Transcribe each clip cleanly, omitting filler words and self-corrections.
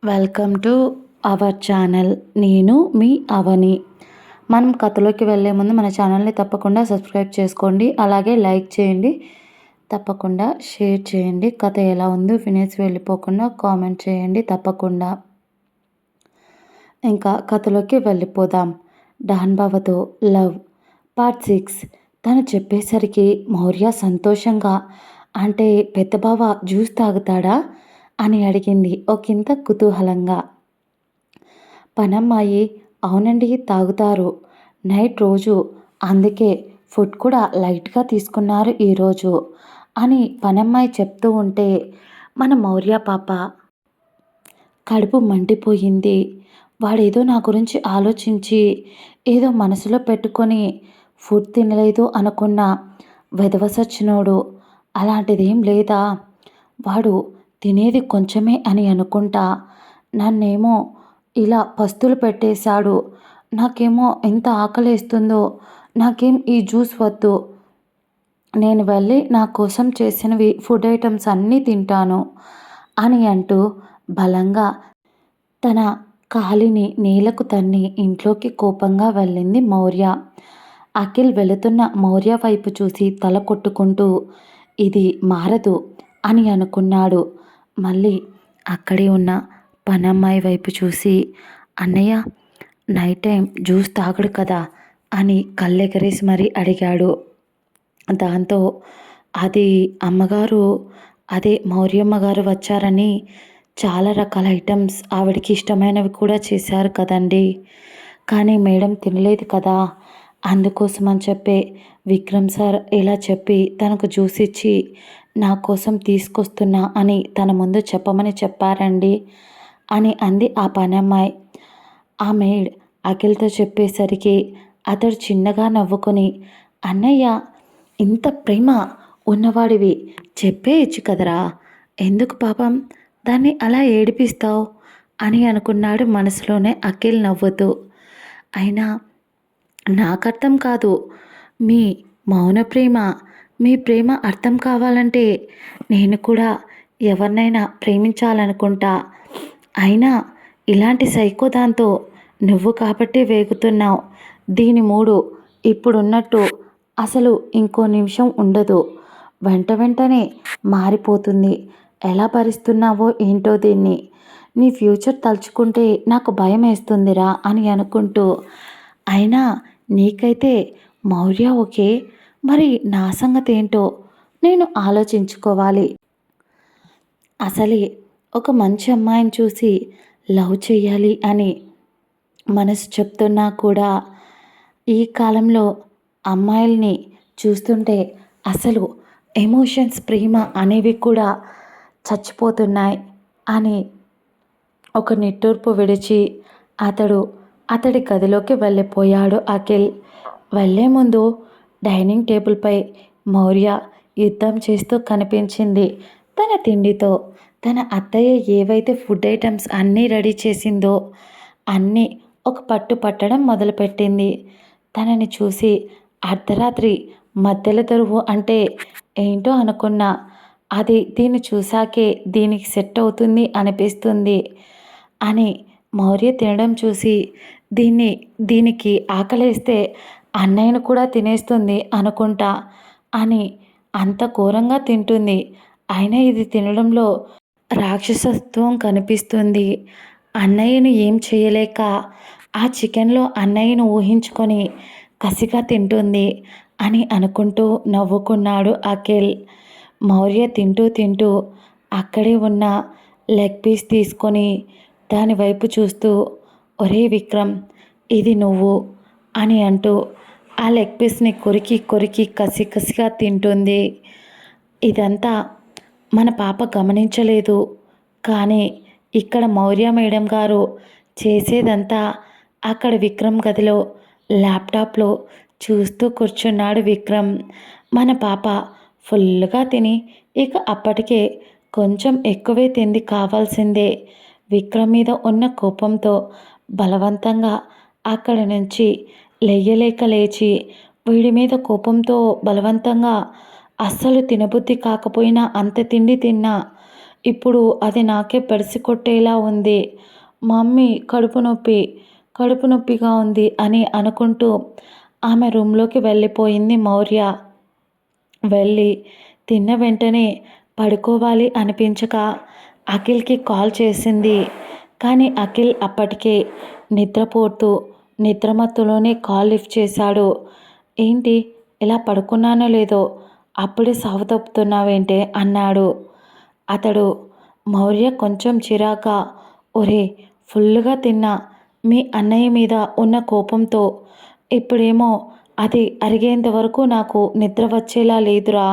Welcome to our channel. నేను మీ అవని. మనం కథలోకి వెళ్ళే ముందు మన ఛానల్ని తప్పకుండా సబ్స్క్రైబ్ చేసుకోండి. అలాగే లైక్ చేయండి, తప్పకుండా షేర్ చేయండి. కథ ఎలా ఉందో వినేసి వెళ్ళిపోకుండా కామెంట్ చేయండి తప్పకుండా. ఇంకా కథలోకి వెళ్ళిపోదాం. డాన్ బావతో లవ్ పార్ట్ 6. తను చెప్పేసరికి మౌర్య సంతోషంగా, అంటే పెద్ద బావ జ్యూస్ తాగుతాడా అని అడిగింది ఒకంత కుతూహలంగా. పనమ్మాయి అవునండి తాగుతారు, నైట్ రోజు, అందుకే ఫుడ్ కూడా లైట్గా తీసుకున్నారు ఈరోజు అని పనమ్మాయి చెప్తూ ఉంటే మన మౌర్య పాప కడుపు మండిపోయింది. వాడేదో నా గురించి ఆలోచించి ఏదో మనసులో పెట్టుకొని ఫుడ్ తినలేదు అనుకున్న వెధవ సచ్చినోడు. అలాంటిదేం లేదా? వాడు తినేది కొంచెమే అని అనుకుంటా నన్నేమో ఇలా పస్తులు పెట్టేశాడు. నాకేమో ఎంత ఆకలేస్తుందో. నాకేం ఈ జ్యూస్ వద్దు. నేను వెళ్ళి నా కోసం చేసినవి ఫుడ్ ఐటమ్స్ అన్నీ తింటాను అని అంటూ బలంగా తన కాలిని నేలకు తన్ని ఇంట్లోకి కోపంగా వెళ్ళింది మౌర్య. అఖిల్ వెళుతున్న మౌర్య వైపు చూసి తల కొట్టుకుంటూ ఇది మారదు అని అనుకున్నాడు. మళ్ళీ అక్కడే ఉన్న పనమ్మాయి వైపు చూసి అన్నయ్య నైట్ టైం జ్యూస్ తాగడు కదా అని కళ్ళెగరేసి మరీ అడిగాడు. దాంతో అది అమ్మగారు, అదే మౌర్యమ్మ గారు వచ్చారని చాలా రకాల ఐటమ్స్ ఆవిడకి ఇష్టమైనవి కూడా చేశారు కదండి. కానీ మేడం తినలేదు కదా, అందుకోసం అని చెప్పే విక్రమ్ సార్ ఇలా చెప్పి తనకు జ్యూస్ ఇచ్చి నా కోసం తీసుకొస్తున్నా అని తన ముందు చెప్పమని చెప్పారండి అని అంది ఆ పనమ్మాయి. ఆ మెయిడ్ అఖిల్తో చెప్పేసరికి అతడు చిన్నగా నవ్వుకొని అన్నయ్య ఇంత ప్రేమ ఉన్నవాడివి చెప్పేయచ్చు కదరా, ఎందుకు పాపం దాన్ని అలా ఏడిపిస్తావు అని అనుకున్నాడు మనసులోనే అఖిల్ నవ్వుతూ. అయినా నాకు అర్థం కాదు మీ మౌన ప్రేమ. మీ ప్రేమ అర్థం కావాలంటే నేను కూడా ఎవరినైనా ప్రేమించాలనుకుంటా. అయినా ఇలాంటి సైకో దాంతో నువ్వు కాబట్టి వేగుతున్నావు. దీని మూడు ఇప్పుడున్నట్టు అసలు ఇంకో నిమిషం ఉండదు. వెంటనే మారిపోతుంది. ఎలా భరిస్తున్నావో ఏంటో దీన్ని. నీ ఫ్యూచర్ తలుచుకుంటే నాకు భయం వేస్తుందిరా అని అనుకుంటూ అయినా నీకైతే మౌర్య ఓకే, మరి నా సంగతి ఏంటో నేను ఆలోచించుకోవాలి. అసలే ఒక మంచి అమ్మాయిని చూసి లవ్ చేయాలి అని మనసు చెప్తున్నా కూడా ఈ కాలంలో అమ్మాయిల్ని చూస్తుంటే అసలు ఎమోషన్స్ ప్రేమ అనేవి కూడా చచ్చిపోతున్నాయి అని ఒక నిట్టూర్పు విడిచి అతడి గదిలోకి వెళ్ళిపోయాడు అఖిల్. వెళ్ళే ముందు డైనింగ్ టేబుల్పై మౌర్య యుద్ధం చేస్తూ కనిపించింది తన తిండితో. తన అత్తయ్య ఏవైతే ఫుడ్ ఐటమ్స్ అన్నీ రెడీ చేసిందో అన్నీ ఒక పట్టు పట్టడం మొదలుపెట్టింది. తనని చూసి అర్ధరాత్రి మధ్యలో దరువు అంటే ఏంటో అనుకున్నా. అది దీన్ని చూసాకే దీనికి సెట్ అవుతుంది అనిపిస్తుంది అని మౌర్య తినడం చూసి దీనికి ఆకలేస్తే అన్నయ్యను కూడా తినేస్తుంది అనుకుంటా అని అంత ఘోరంగా తింటుంది. అయినా ఇది తినడంలో రాక్షసత్వం కనిపిస్తుంది. అన్నయ్యను ఏం చేయలేక ఆ చికెన్లో అన్నయ్యను ఊహించుకొని కసిగా తింటుంది అని అనుకుంటూ నవ్వుకున్నాడు అఖిల్. మౌర్య తింటూ అక్కడే ఉన్న లెగ్ పీస్ తీసుకొని దాని వైపు చూస్తూ ఒరే విక్రమ్ ఇది నువ్వు అని అంటూ ఆ లెగ్ పీస్ని కొరికి కసిగా తింటుంది. ఇదంతా మన పాప గమనించలేదు. కానీ ఇక్కడ మౌర్య మేడం గారు చేసేదంతా అక్కడ విక్రమ్ గదిలో ల్యాప్టాప్లో చూస్తూ కూర్చున్నాడు విక్రమ్. మన పాప ఫుల్గా తిని ఇక అప్పటికే కొంచెం ఎక్కువే తింది కావాల్సిందే. విక్రమ్ మీద ఉన్న కోపంతో బలవంతంగా అక్కడి నుంచి లేచి వీడి మీద కోపంతో బలవంతంగా అస్సలు తినబుద్ధి కాకపోయినా అంత తిండి తిన్నా ఇప్పుడు అది నాకే బెడిసి కొట్టేలా ఉంది. మమ్మీ కడుపు నొప్పిగా ఉంది అని అనుకుంటూ ఆమె రూమ్లోకి వెళ్ళిపోయింది మౌర్య. వెళ్ళి తిన్న వెంటనే పడుకోవాలి అనిపించక అఖిల్కి కాల్ చేసింది. కానీ అఖిల్ అప్పటికే నిద్రపోతూ నిద్రమత్తులోనే కాల్ లిఫ్ట్ చేశాడు. ఏంటి ఇలా పడుకున్నానో లేదో అప్పుడే సాగు తప్పుతున్నావేంటే అన్నాడు. అతడు మౌర్య కొంచెం చిరాక, ఒరే ఫుల్లుగా తిన్నా మీ అన్నయ్య మీద ఉన్న కోపంతో ఇప్పుడేమో అది అరిగేంత వరకు నాకు నిద్ర వచ్చేలా లేదురా,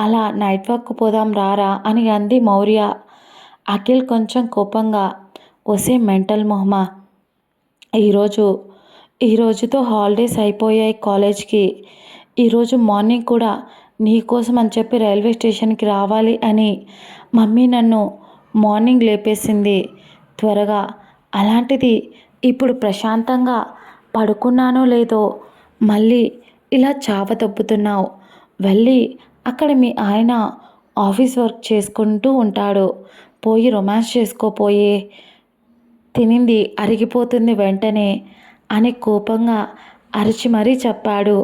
అలా నైట్ వాక్ పోదాం రారా అని అంది మౌర్య. అఖిల్ కొంచెం కోపంగా, ఒసే మెంటల్ మొహమా, ఈరోజుతో హాలిడేస్ అయిపోయాయి కాలేజ్కి. ఈరోజు మార్నింగ్ కూడా నీకోసం అని చెప్పి రైల్వే స్టేషన్కి రావాలి అని మమ్మీ నన్ను మార్నింగ్ లేపేసింది త్వరగా. అలాంటిది ఇప్పుడు ప్రశాంతంగా పడుకున్నానో లేదో మళ్ళీ ఇలా చావ తప్పుతున్నావు. వెళ్ళి అక్కడ మీ ఆయన ఆఫీస్ వర్క్ చేసుకుంటూ ఉంటాడు, పోయి రొమాన్స్ చేసుకోపోయే, తినింది అరిగిపోతుంది వెంటనే అని కోపంగా అరిచి మరీ చెప్పాడు.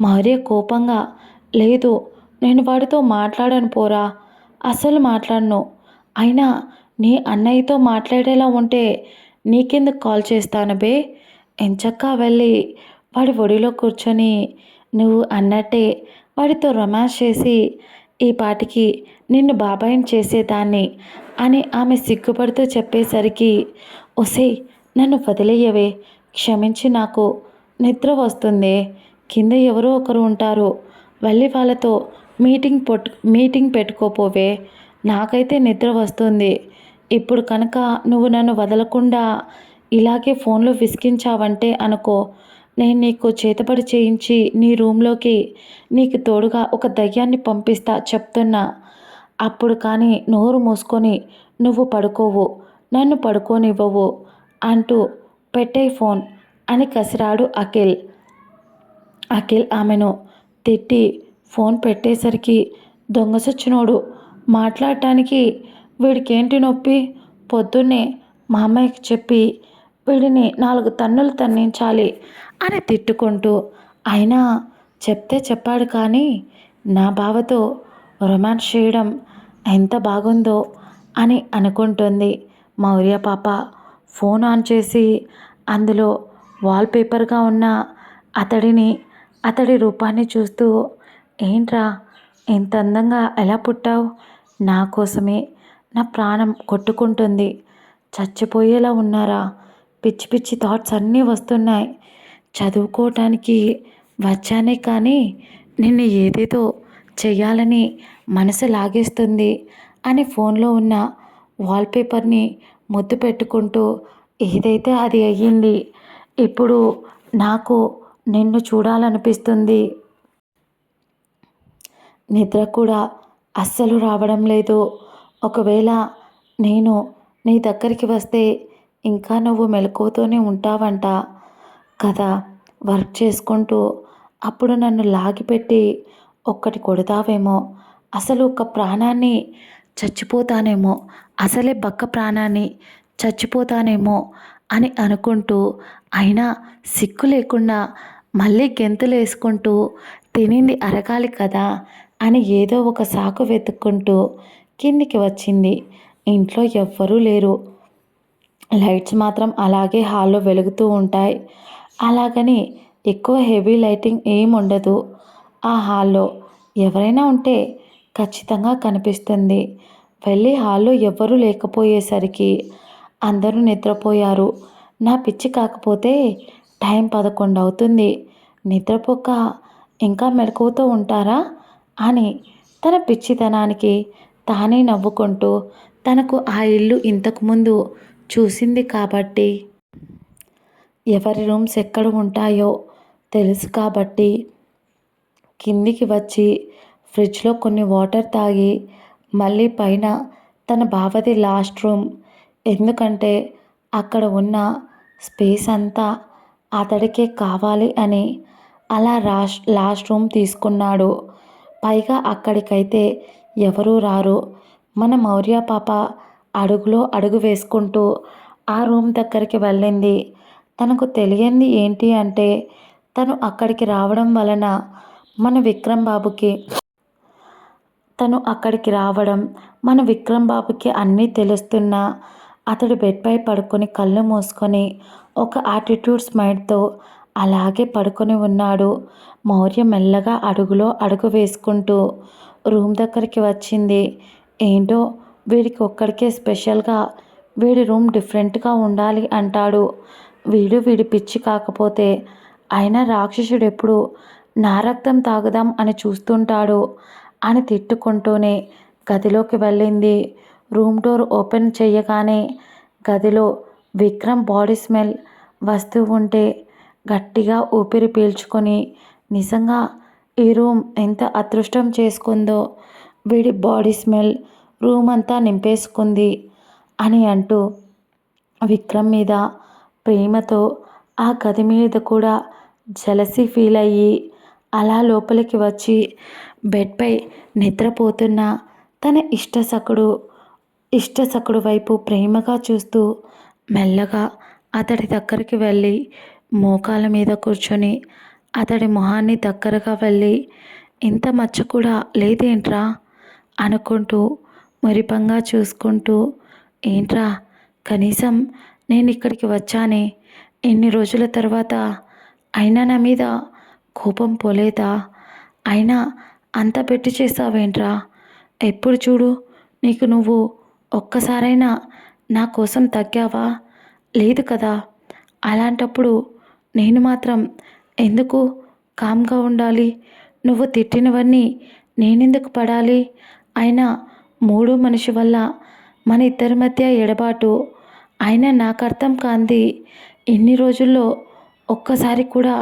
మౌర్య కోపంగా, లేదు నేను వాడితో మాట్లాడను పోరా, అస్సలు మాట్లాడను. అయినా నీ అన్నయ్యతో మాట్లాడేలా ఉంటే నీకెందుకు కాల్ చేస్తాను బే, ఎంచక్కా వెళ్ళి వాడి ఒడిలో కూర్చొని నువ్వు అన్నట్టే వాడితో రొమాన్స్ చేసి ఈ పాటికి నిన్ను బాబాయిని చేసేదాన్ని అని ఆమె సిగ్గుపడుతూ చెప్పేసరికి, ఒసేయ్ నన్ను వదిలేయవే, క్షమించి, నాకు నిద్ర వస్తుంది, కింద ఎవరో ఒకరు ఉంటారు, వెళ్ళి వాళ్ళతో మీటింగ్ పెట్టుకోపోవే, నాకైతే నిద్ర వస్తుంది. ఇప్పుడు కనుక నువ్వు నన్ను వదలకుండా ఇలాగే ఫోన్లో విసిగించావంటే అనుకో, నేను నీకు చేతబడి చేయించి నీ రూమ్లోకి నీకు తోడుగా ఒక దయ్యాన్ని పంపిస్తా చెప్తున్నా. అప్పుడు కానీ నోరు మూసుకొని నువ్వు పడుకోవు, నన్ను పడుకోనివ్వవు అంటూ పెట్టే ఫోన్ అని కసిరాడు అఖిల్. అఖిల్ ఆమెను తిట్టి ఫోన్ పెట్టేసరికి, దొంగసచ్చినోడు, మాట్లాడటానికి వీడికేంటి నొప్పి, పొద్దున్నే మా అమ్మాయికి చెప్పి వీడిని 4 తన్నులు తన్నించాలి అని తిట్టుకుంటూ, అయినా చెప్తే చెప్పాడు కానీ నా బావతో రొమాన్స్ చేయడం ఎంత బాగుందో అని అనుకుంటుంది మౌర్య పాప. ఫోన్ ఆన్ చేసి అందులో వాల్పేపర్గా ఉన్న అతడి రూపాన్ని చూస్తూ, ఏంట్రా ఇంత అందంగా ఎలా పుట్టావు, నా కోసమే నా ప్రాణం కొట్టుకుంటుంది, చచ్చిపోయేలా ఉన్నారా, పిచ్చి పిచ్చి థాట్స్ అన్నీ వస్తున్నాయి, చదువుకోవటానికి వచ్చానే కానీ నిన్ను ఏదేదో చెయ్యాలని మనసు లాగేస్తుంది అని ఫోన్లో ఉన్న వాల్పేపర్ని ముద్దు పెట్టుకుంటూ, ఏదైతే అది అయ్యింది, ఇప్పుడు నాకు నిన్ను చూడాలనిపిస్తుంది, నిద్ర కూడా అస్సలు రావడం లేదు, ఒకవేళ నేను నీ దగ్గరికి వస్తే ఇంకా నువ్వు మెలకువతోనే ఉంటావంట కదా, వర్క్ చేసుకుంటూ, అప్పుడు నన్ను లాగిపెట్టి ఒక్కటి కొడతావేమో, అసలు ఒక ప్రాణాన్ని చచ్చిపోతానేమో, అసలే బక్క ప్రాణాన్ని చచ్చిపోతానేమో అని అనుకుంటూ, అయినా సిగ్గు లేకుండా మళ్ళీ గెంతులు వేసుకుంటూ తినింది అరగాలి కదా అని ఏదో ఒక సాకు వెతుక్కుంటూ కిందికి వచ్చింది. ఇంట్లో ఎవ్వరూ లేరు. లైట్స్ మాత్రం అలాగే హాల్లో వెలుగుతూ ఉంటాయి. అలాగని ఎక్కువ హెవీ లైటింగ్ ఏం ఉండదు ఆ హాల్లో. ఎవరైనా ఉంటే ఖచ్చితంగా కనిపిస్తుంది. వెళ్ళి హాల్లో ఎవ్వరూ లేకపోయేసరికి అందరూ నిద్రపోయారు. నా పిచ్చి కాకపోతే టైం 11 అవుతుంది, నిద్రపోక ఇంకా మెలకువతో ఉంటారా అని తన పిచ్చితనానికి తానే నవ్వుకుంటూ, తనకు ఆ ఇల్లు ఇంతకుముందు చూసింది కాబట్టి, ఎవరి రూమ్స్ ఎక్కడ ఉంటాయో తెలుసు కాబట్టి కిందికి వచ్చి ఫ్రిడ్జ్లో కొన్ని వాటర్ తాగి మళ్ళీ పైన తన బావది లాస్ట్ రూమ్, ఎందుకంటే అక్కడ ఉన్న స్పేస్ అంతా అతడికే కావాలి అని అలా లాస్ట్ రూమ్ తీసుకున్నాడు. పైగా అక్కడికైతే ఎవరూ రారు, మన మౌర్య పాప అడుగులో అడుగు వేసుకుంటూ ఆ రూమ్ దగ్గరికి వెళ్ళింది. తనకు తెలియంది ఏంటి అంటే తను అక్కడికి రావడం వలన మన విక్రమ్ బాబుకి తను అక్కడికి రావడం మన విక్రమ్ బాబుకి అన్నీ తెలుస్తున్నా అతడు బెడ్పై పడుకొని కళ్ళు మూసుకొని ఒక యాటిట్యూడ్ స్మైల్తో అలాగే పడుకొని ఉన్నాడు. మౌర్య మెల్లగా అడుగులో అడుగు వేసుకుంటూ రూమ్ దగ్గరికి వచ్చింది. ఏంటో వీడికి ఒక్కడికే స్పెషల్గా వీడి రూమ్ డిఫరెంట్గా ఉండాలి అంటాడు. వీడి పిచ్చి కాకపోతే అయినా రాక్షసుడు ఎప్పుడు నా రక్తం తాగుదాం అని చూస్తుంటాడు అని తిట్టుకుంటూనే గదిలోకి వెళ్ళింది. రూమ్ డోర్ ఓపెన్ చేయగానే గదిలో విక్రమ్ బాడీ స్మెల్ వస్తూ ఉంటే గట్టిగా ఊపిరి పీల్చుకొని నిజంగా ఈ రూమ్ ఎంత అదృష్టం చేసుకుందో, వీడి బాడీ స్మెల్ రూమ్ అంతా నింపేసుకుంది అని అంటూ విక్రమ్ మీద ప్రేమతో ఆ గది మీద కూడా జలసీ ఫీల్ అయ్యి అలా లోపలికి వచ్చి బెడ్పై నిద్రపోతున్న తన ఇష్టసకుడు వైపు ప్రేమగా చూస్తూ మెల్లగా అతడి దగ్గరికి వెళ్ళి మోకాల మీద కూర్చొని అతడి మొహాన్ని దగ్గరగా వెళ్ళి ఇంత మచ్చ కూడా లేదేంట్రా అనుకుంటూ మురిపంగా చూసుకుంటూ ఏంట్రా కనీసం నేను ఇక్కడికి వచ్చానే ఎన్ని రోజుల తర్వాత అయినా నా మీద కోపం పోలేదా? అయినా అంత పెట్టి చేసావేంట్రా? ఎప్పుడు చూడు నీకు నువ్వు ఒక్కసారైనా నా కోసం తగ్గావా? లేదు కదా. అలాంటప్పుడు నేను మాత్రం ఎందుకు కామ్గా ఉండాలి? నువ్వు తిట్టినవన్నీ నేనెందుకు పడాలి? అయినా మూడో మనిషి వల్ల మన ఇద్దరి మధ్య ఎడబాటు అయినా నాకు అర్థం కాంది ఇన్ని రోజుల్లో ఒక్కసారి కూడా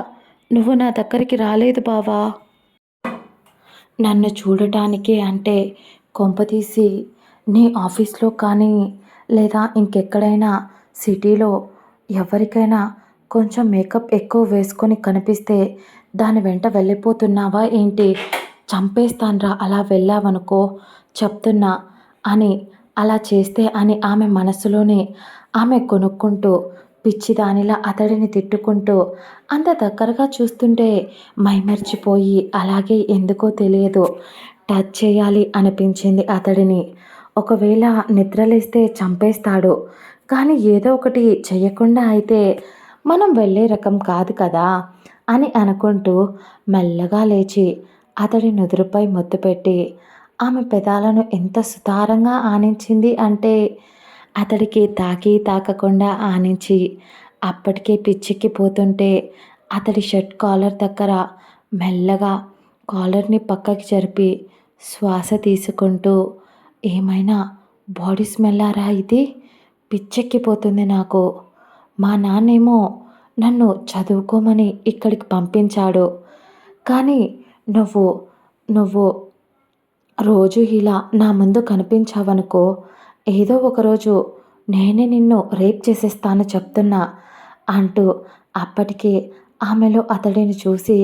నువ్వు నా దగ్గరికి రాలేదు బావా. నన్ను చూడటానికి అంటే కొంపతీసి నీ ఆఫీస్లో కానీ లేదా ఇంకెక్కడైనా సిటీలో ఎవరికైనా కొంచెం మేకప్ ఎక్కువ వేసుకొని కనిపిస్తే దాని వెంట వెళ్ళిపోతున్నావా ఏంటి? చంపేస్తాన్రా అలా వెళ్ళావనుకో చెప్తున్నా అని అలా చేస్తే అని ఆమె మనసులోనే ఆమె కొనుక్కుంటూ పిచ్చిదానిలా అతడిని తిట్టుకుంటూ అంత దగ్గరగా చూస్తుంటే మైమర్చిపోయి అలాగే ఎందుకో తెలియదు టచ్ చేయాలి అనిపించింది అతడిని. ఒకవేళ నిద్రలేస్తే చంపేస్తాడు కానీ ఏదో ఒకటి చెయ్యకుండా అయితే మనం వెళ్ళే రకం కాదు కదా అని అనుకుంటూ మెల్లగా లేచి అతడి నుదురుపై ముద్దు పెట్టి ఆమె పెదాలను ఎంత సుతారంగా ఆనించింది అంటే అతడికి తాకకుండా ఆనించి అప్పటికే పిచ్చెక్కిపోతుంటే అతడి షర్ట్ కాలర్ దగ్గర మెల్లగా కాలర్ని పక్కకి జరిపి శ్వాస తీసుకుంటూ ఏమైనా బాడీ స్మెల్లారా ఇది? పిచ్చెక్కిపోతుంది నాకు. మా నాన్నేమో నన్ను చదువుకోమని ఇక్కడికి పంపించాడు కానీ నువ్వు నువ్వు రోజు ఇలా నా ముందు కనిపించావనుకో ఏదో ఒకరోజు నేనే నిన్ను రేప్ చేసేస్తాను చెప్తున్నా అంటూ అప్పటికే ఆమెలో అతడిని చూసి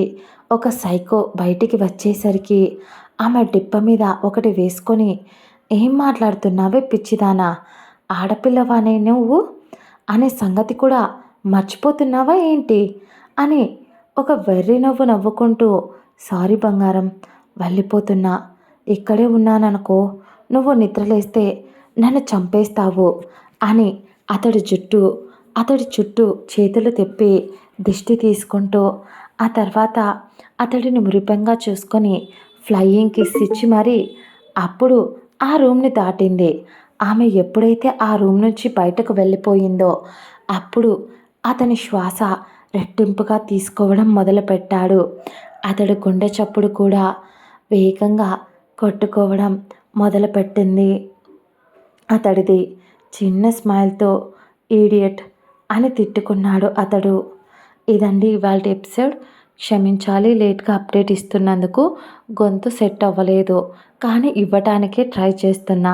ఒక సైకో బయటికి వచ్చేసరికి ఆమె డిప్ప మీద ఒకటి వేసుకొని ఏం మాట్లాడుతున్నావే పిచ్చిదానా? ఆడపిల్లవానే నువ్వు అనే సంగతి కూడా మర్చిపోతున్నావా ఏంటి? అని ఒక వెర్రి నవ్వు నవ్వుకుంటూ సారీ బంగారం వెళ్ళిపోతున్నా ఇక్కడే ఉన్నాననుకో నువ్వు నిద్రలేస్తే నన్ను చంపేస్తావు అని అతడి చుట్టూ చేతులు తిప్పి దిష్టి తీసుకుంటూ ఆ తర్వాత అతడిని మురిపెంగా చూసుకొని ఫ్లయింగ్ కిస్ ఇచ్చి మరి అప్పుడు ఆ రూమ్ని దాటింది. ఆమె ఎప్పుడైతే ఆ రూమ్ నుంచి బయటకు వెళ్ళిపోయిందో అప్పుడు అతని శ్వాస రెట్టింపుగా తీసుకోవడం మొదలుపెట్టాడు. అతడి గుండె చప్పుడు కూడా వేగంగా కొట్టుకోవడం మొదలుపెట్టింది. అతడిది చిన్న స్మైల్తో ఈడియట్ అని తిట్టుకున్నాడు అతడు. ఇదండి ఇవాల్టి ఎపిసోడ్. క్షమించాలి లేట్గా అప్డేట్ ఇస్తున్నందుకు. గొంతు సెట్ అవ్వలేదు కానీ ఇవ్వటానికి ట్రై చేస్తున్నా.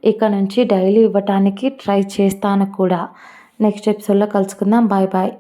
ఇక నుంచి డైలీ ఇవ్వటానికి ట్రై చేస్తాను కూడా. నెక్స్ట్ ఎపిసోడ్లో కలుసుకుందాం. Bye bye.